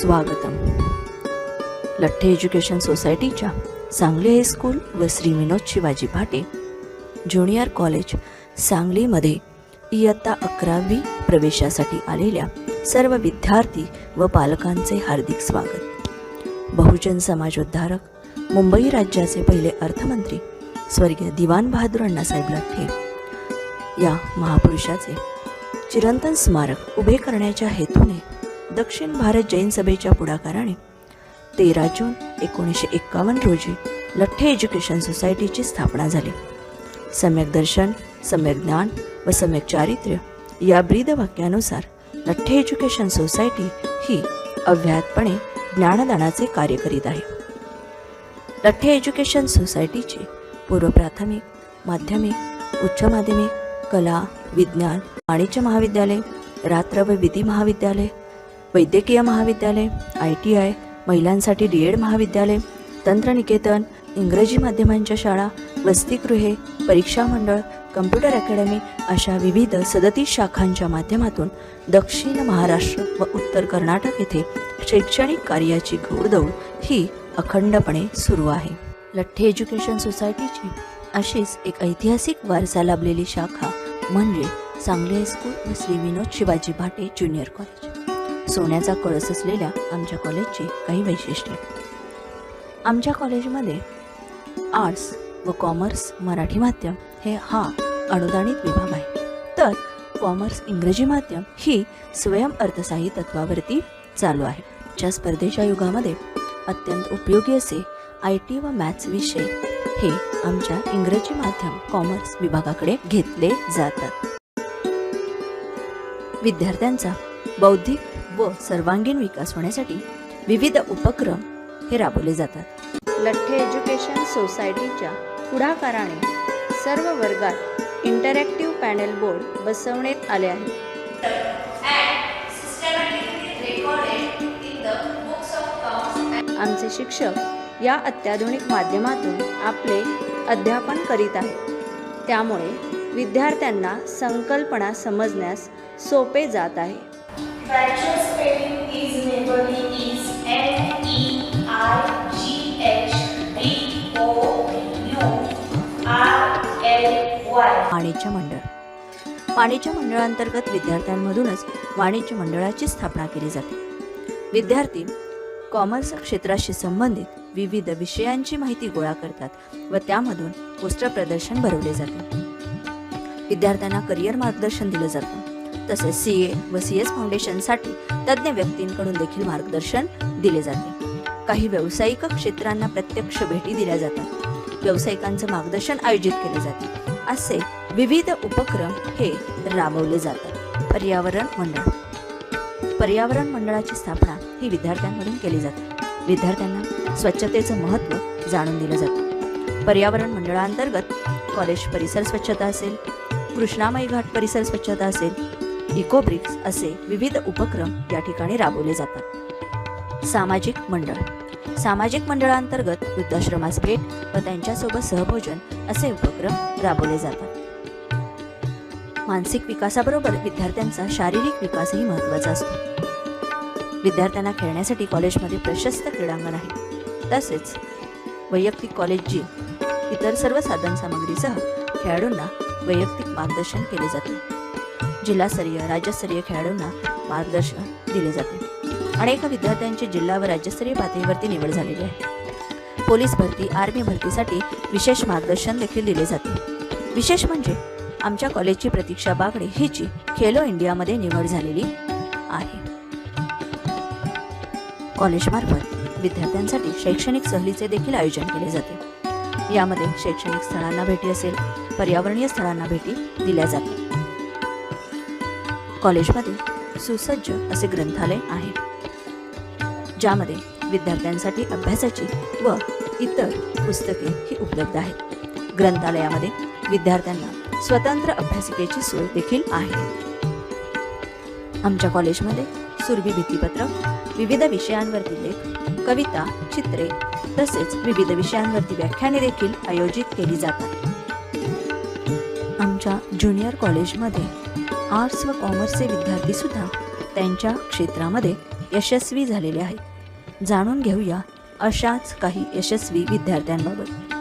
स्वागतम. लठ्ठे एज्युकेशन सोसायटीच्या सांगली हायस्कूल व श्री विनोद शिवाजी भाटे ज्युनियर कॉलेज सांगलीमध्ये इयत्ता 11वी प्रवेशासाठी आलेल्या सर्व विद्यार्थी व पालकांचे हार्दिक स्वागत. बहुजन समाजोद्धारक, मुंबई राज्याचे पहिले अर्थमंत्री स्वर्गीय दिवाण बहादूर अण्णासाहेब लठ्ठे या महापुरुषाचे चिरंतन स्मारक उभे करण्याच्या हेतूने दक्षिण भारत जैन सभेच्या पुढाकाराने 13 जून 1951 रोजी लठ्ठे एज्युकेशन सोसायटीची स्थापना झाली. सम्यक दर्शन, सम्यक ज्ञान व सम्यक चारित्र्य या ब्रीदवाक्यानुसार लठ्ठे एज्युकेशन सोसायटी ही अव्याहतपणे ज्ञानदानाचे कार्य करीत आहे. लठ्ठे एज्युकेशन सोसायटीचे पूर्व प्राथमिक, माध्यमिक, उच्च माध्यमिक, कला, विज्ञान, वाणिज्य महाविद्यालय, रात्र व विधी महाविद्यालय, वैद्यकीय महाविद्यालय, ITI, महिलांसाठी DED महाविद्यालय, तंत्रनिकेतन, इंग्रजी माध्यमांच्या शाळा, वसतिगृहे, परीक्षा मंडळ, कम्प्युटर अकॅडमी अशा विविध 37 शाखांच्या माध्यमातून दक्षिण महाराष्ट्र व उत्तर कर्नाटक येथे शैक्षणिक कार्याची घोडदौड ही अखंडपणे सुरू आहे. लठ्ठे एज्युकेशन सोसायटीची अशीच एक ऐतिहासिक वारसा लाभलेली शाखा म्हणजे सांगली हायस्कूल व श्री विनोद शिवाजी भाटे ज्युनियर कॉलेज. सोन्याचा कळस असलेल्या आमच्या कॉलेजची काही वैशिष्ट्ये. आमच्या कॉलेजमध्ये आर्ट्स व कॉमर्स मराठी माध्यम हा अनुदानित विभाग आहे, तर कॉमर्स इंग्रजी माध्यम ही स्वयं अर्थसहाय्यी तत्वावरती चालू आहे. च्या स्पर्धेच्या युगामध्ये अत्यंत उपयोगी असे IT व मॅथ्स विषय हे आमच्या इंग्रजी माध्यम कॉमर्स विभागाकडे घेतले जातात. विद्यार्थ्यांचा बौद्धिक व सर्वांगीण विकास होण्यासाठी विविध उपक्रम हे राबवले जातात. लठ्ठे एज्युकेशन सोसायटीच्या पुढाकाराने सर्व वर्गात इंटरॅक्टिव्ह पॅनल बोर्ड बसवण्यात आले आहेत. आमचे शिक्षक या अत्याधुनिक माध्यमातून आपले अध्यापन करीत आहेत, त्यामुळे विद्यार्थ्यांना संकल्पना समजण्यास सोपे जात आहे. Actual spelling is neighborly is NEIGHBOURLY. वाणिज्य मंडळ. वाणिज्य मंडळांतर्गत विद्यार्थ्यांमधूनच वाणिज्य मंडळाची स्थापना केली जाते. विद्यार्थी कॉमर्स क्षेत्राशी संबंधित विविध विषयांची माहिती गोळा करतात व त्यामधून पोस्टर प्रदर्शन भरवले जाते. विद्यार्थ्यांना करिअर मार्गदर्शन दिलं जातं. तसेच CA व CS फाउंडेशनसाठी तज्ज्ञ व्यक्तींकडून देखील मार्गदर्शन दिले जाते. काही व्यावसायिक क्षेत्रांना प्रत्यक्ष भेटी दिल्या जातात. व्यावसायिकांचं मार्गदर्शन आयोजित केले जाते. असे विविध उपक्रम हे राबवले जातात. पर्यावरण मंडळ. पर्यावरण मंडळाची स्थापना ही विद्यार्थ्यांमधून केली जाते. विद्यार्थ्यांना स्वच्छतेचं महत्त्व जाणून दिलं जातं. पर्यावरण मंडळांतर्गत कॉलेज परिसर स्वच्छता असेल, कृष्णामाई घाट परिसर स्वच्छता असेल, इकोब्रिक्स असे विविध उपक्रम या ठिकाणी राबवले जातात. सामाजिक मंडळ. सामाजिक मंडळांतर्गत वृद्धाश्रमास भेट व त्यांच्यासोबत सहभोजन असे उपक्रम राबवले जातात. मानसिक विकासाबरोबर विद्यार्थ्यांचा शारीरिक विकासही महत्त्वाचा असतो. विद्यार्थ्यांना खेळण्यासाठी कॉलेजमध्ये प्रशस्त क्रीडांगण आहे. तसेच वैयक्तिक कॉलेज जिम, इतर सर्व साधनसामग्रीसह खेळाडूंना वैयक्तिक मार्गदर्शन केले जाते. जिल्हास्तरीय, राज्यस्तरीय खेळाडूंना मार्गदर्शन दिले जाते. अनेक विद्यार्थ्यांची जिल्हा व राज्यस्तरीय पातळीवरती निवड झालेली आहे. पोलीस भरती, आर्मी भरतीसाठी विशेष मार्गदर्शन देखील दिले जाते. विशेष म्हणजे आमच्या कॉलेजची प्रतीक्षा बागडे हिची खेलो इंडियामध्ये निवड झालेली आहे. कॉलेजमार्फत विद्यार्थ्यांसाठी शैक्षणिक सहलीचे देखील आयोजन केले जाते. यामध्ये शैक्षणिक स्थळांना भेटी असेल, पर्यावरणीय स्थळांना भेटी दिल्या जातात. कॉलेजमध्ये सुसज्ज असे ग्रंथालय आहे, ज्यामध्ये विद्यार्थ्यांसाठी अभ्यासाची व इतर पुस्तके ही उपलब्ध आहेत. ग्रंथालयामध्ये विद्यार्थ्यांना स्वतंत्र अभ्यासिकेची सोय देखील आहे. आमच्या कॉलेजमध्ये सुरभी भित्तीपत्रक, विविध विषयांवरती लेख, कविता, चित्रे तसेच विविध विषयांवरती व्याख्याने देखील आयोजित केली जातात. आमच्या ज्युनियर कॉलेजमध्ये आर्ट्स व कॉमर्सचे विद्यार्थी सुद्धा त्यांच्या क्षेत्रामध्ये यशस्वी झालेले आहेत. जाणून घेऊया अशाच काही यशस्वी विद्यार्थ्यांबाबत.